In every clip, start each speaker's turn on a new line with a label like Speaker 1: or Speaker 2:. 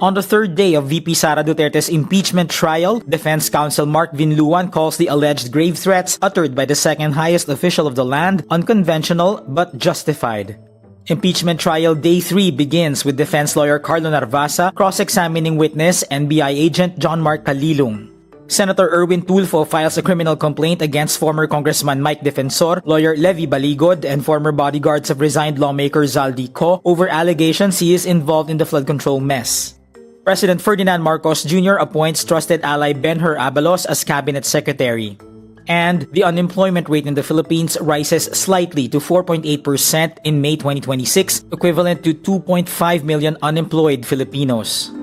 Speaker 1: On the third day of VP Sara Duterte's impeachment trial, Defense Counsel Mark Vinluan calls the alleged grave threats uttered by the second highest official of the land unconventional but justified. Impeachment trial day 3 begins with defense lawyer Carlo Narvasa cross-examining witness NBI agent John Mark Calilung. Senator Erwin Tulfo files a criminal complaint against former Congressman Mike Defensor, lawyer Levi Baligod, and former bodyguards of resigned lawmaker Zaldy Co over allegations he is involved in the flood control mess. President Ferdinand Marcos Jr. appoints trusted ally Benhur Abalos as cabinet secretary. And the unemployment rate in the Philippines rises slightly to 4.8% in May 2026, equivalent to 2.5 million unemployed Filipinos.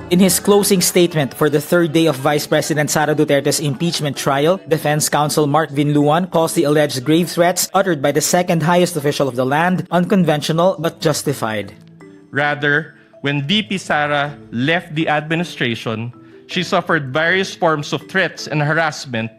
Speaker 1: In his closing statement for the third day of Vice President Sara Duterte's impeachment trial, Defense Counsel Mark Vinluan calls the alleged grave threats uttered by the second highest official of the land unconventional but justified.
Speaker 2: Rather, when VP Sara left the administration, she suffered various forms of threats and harassment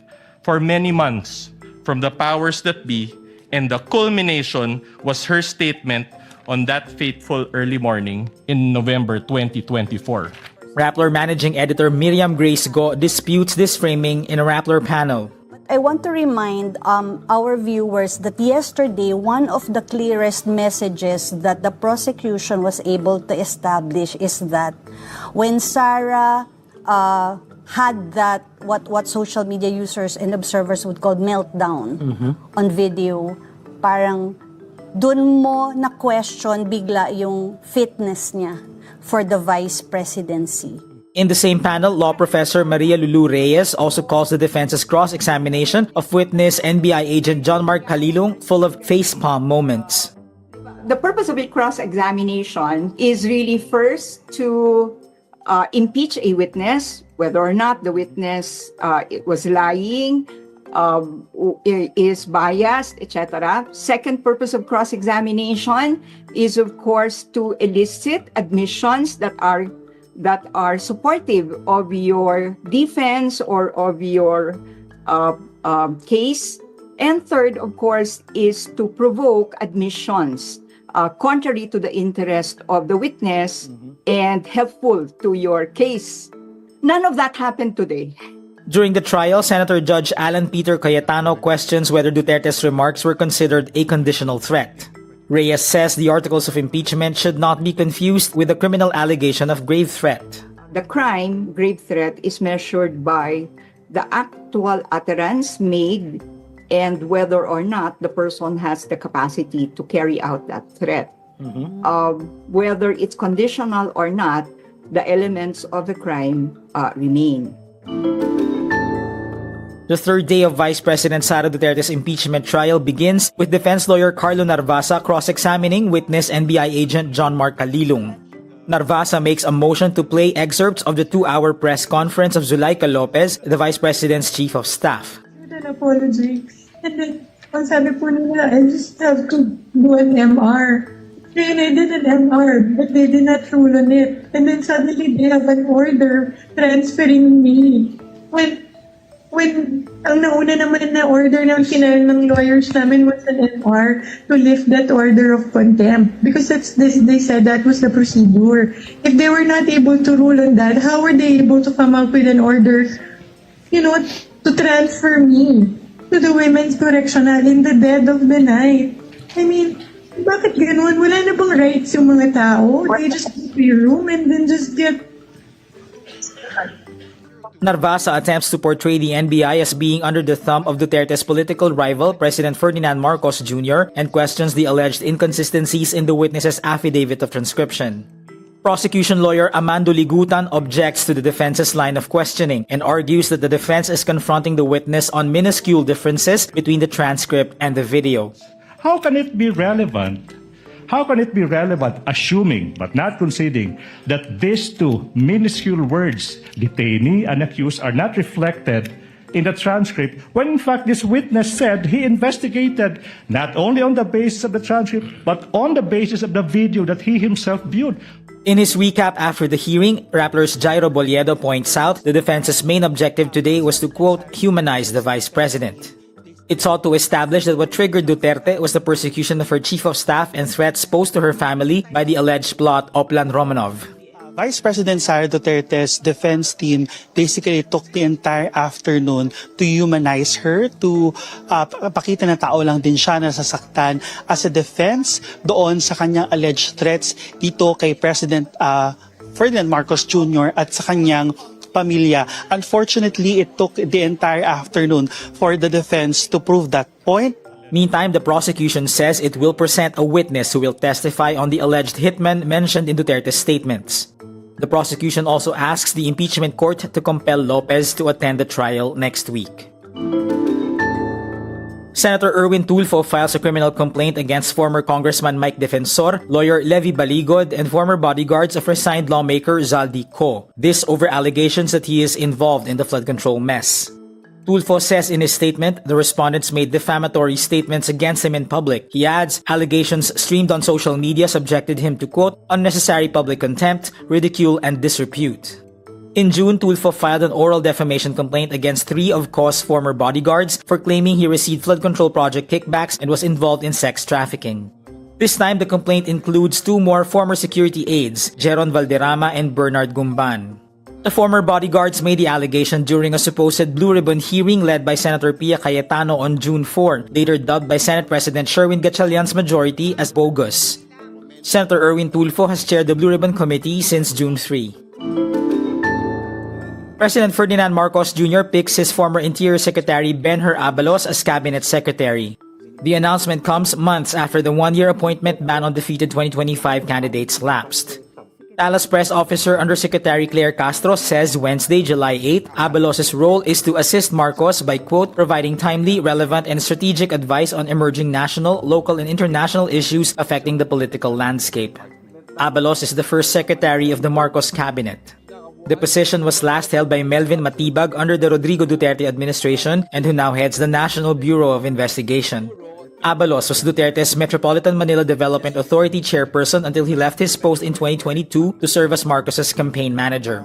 Speaker 2: for many months from the powers that be, and the culmination was her statement on that fateful early morning in November 2024.
Speaker 1: Rappler Managing Editor Miriam Grace Go disputes this framing in a Rappler panel.
Speaker 3: I want to remind our viewers that yesterday, one of the clearest messages that the prosecution was able to establish is that when Sara had that, what social media users and observers would call meltdown on video, parang dun mo na-question bigla yung fitness niya for the vice presidency.
Speaker 1: In the same panel, law professor Maria Lulu Reyes also calls the defense's cross-examination of witness NBI agent John Mark Calilung full of facepalm moments.
Speaker 4: The purpose of a cross-examination is really first to impeach a witness, whether or not the witness was lying, is biased, etc. Second purpose of cross-examination is, of course, to elicit admissions that are supportive of your defense or of your case. And third, of course, is to provoke admissions contrary to the interest of the witness and helpful to your case. None of that happened today.
Speaker 1: During the trial, Senator Judge Alan Peter Cayetano questions whether Duterte's remarks were considered a conditional threat. Reyes says the articles of impeachment should not be confused with the criminal allegation of grave threat.
Speaker 4: The crime, grave threat, is measured by the actual utterance made and whether or not the person has the capacity to carry out that threat. Whether it's conditional or not, the elements of the crime remain.
Speaker 1: The third day of Vice President Sara Duterte's impeachment trial begins with defense lawyer Carlo Narvasa cross-examining witness NBI agent John Mark Calilung. Narvasa makes a motion to play excerpts of the 2-hour press conference of Zaldy Co, the Vice President's Chief of Staff.
Speaker 5: An apology. And then, ang sabi po nila, I just have to do an MR. And I did an MR, but they did not rule on it. And then suddenly they have an order transferring me. When ang nauna naman na order ng final ng lawyers namin was an MR to lift that order of contempt. Because they said that was the procedure. If they were not able to rule on that, how were they able to come up with an order, to transfer me to the Women's Correctional in the dead of the night? I mean, bakit ganun? Wala na bang rights yung mga tao? They just go to your room and then just get...
Speaker 1: Narvasa attempts to portray the NBI as being under the thumb of Duterte's political rival, President Ferdinand Marcos Jr., and questions the alleged inconsistencies in the witness's affidavit of transcription. Prosecution lawyer Amando Ligutan objects to the defense's line of questioning and argues that the defense is confronting the witness on minuscule differences between the transcript and the video.
Speaker 6: How can it be relevant? How can it be relevant, assuming but not conceding that these two minuscule words, detainee and accused, are not reflected in the transcript, when in fact this witness said he investigated not only on the basis of the transcript, but on the basis of the video that he himself viewed?
Speaker 1: In his recap after the hearing, Rappler's Jairo Boliedo points out the defense's main objective today was to, quote, humanize the vice president. It sought to establish that what triggered Duterte was the persecution of her chief of staff and threats posed to her family by the alleged plot Oplan Romanov.
Speaker 7: Vice President Sara Duterte's defense team basically took the entire afternoon to humanize her, to pakita na tao lang din siya na sasaktan as a defense doon sa kanyang alleged threats dito kay President Ferdinand Marcos Jr. at sa kanyang pamilya. Unfortunately, it took the entire afternoon for the defense to prove that point.
Speaker 1: Meantime, the prosecution says it will present a witness who will testify on the alleged hitman mentioned in Duterte's statements. The prosecution also asks the impeachment court to compel Lopez to attend the trial next week. Senator Erwin Tulfo files a criminal complaint against former Congressman Mike Defensor, lawyer Levi Baligod, and former bodyguards of resigned lawmaker Zaldy Co. This over allegations that he is involved in the flood control mess. Tulfo says in his statement, the respondents made defamatory statements against him in public. He adds, allegations streamed on social media subjected him to, quote, unnecessary public contempt, ridicule, and disrepute. In June, Tulfo filed an oral defamation complaint against 3 of Co's former bodyguards for claiming he received flood control project kickbacks and was involved in sex trafficking. This time, the complaint includes 2 more former security aides, Jeron Valderrama and Bernard Gumban. The former bodyguards made the allegation during a supposed Blue Ribbon hearing led by Senator Pia Cayetano on June 4, later dubbed by Senate President Sherwin Gatchalian's majority as bogus. Senator Erwin Tulfo has chaired the Blue Ribbon Committee since June 3. President Ferdinand Marcos Jr. picks his former Interior Secretary Benhur Abalos as Cabinet Secretary. The announcement comes months after the 1-year appointment ban on defeated 2025 candidates lapsed. Talas Press Officer Undersecretary Claire Castro says Wednesday, July 8, Abalos' role is to assist Marcos by, quote, providing timely, relevant, and strategic advice on emerging national, local, and international issues affecting the political landscape. Abalos is the first secretary of the Marcos cabinet. The position was last held by Melvin Matibag under the Rodrigo Duterte administration and who now heads the National Bureau of Investigation. Abalos was Duterte's Metropolitan Manila Development Authority chairperson until he left his post in 2022 to serve as Marcos's campaign manager.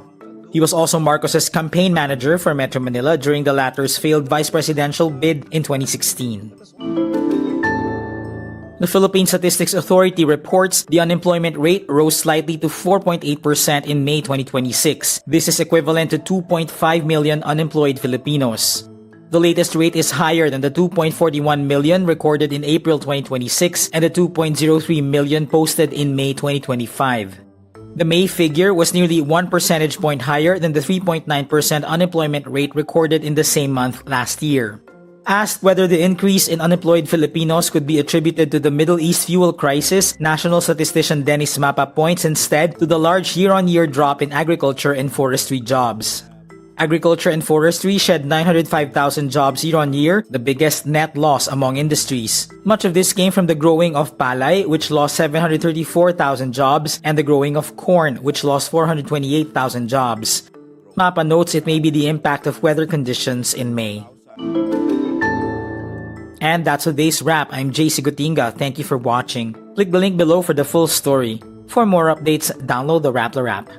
Speaker 1: He was also Marcos's campaign manager for Metro Manila during the latter's failed vice presidential bid in 2016. The Philippine Statistics Authority reports the unemployment rate rose slightly to 4.8% in May 2026. This is equivalent to 2.5 million unemployed Filipinos. The latest rate is higher than the 2.41 million recorded in April 2026 and the 2.03 million posted in May 2025. The May figure was nearly 1 percentage point higher than the 3.9% unemployment rate recorded in the same month last year. Asked whether the increase in unemployed Filipinos could be attributed to the Middle East fuel crisis, National Statistician Dennis Mapa points instead to the large year-on-year drop in agriculture and forestry jobs. Agriculture and forestry shed 905,000 jobs year-on-year, the biggest net loss among industries. Much of this came from the growing of palay, which lost 734,000 jobs, and the growing of corn, which lost 428,000 jobs. Mapa notes it may be the impact of weather conditions in May. And that's today's wrap. I'm JC Gutinga. Thank you for watching. Click the link below for the full story. For more updates, download the wRap.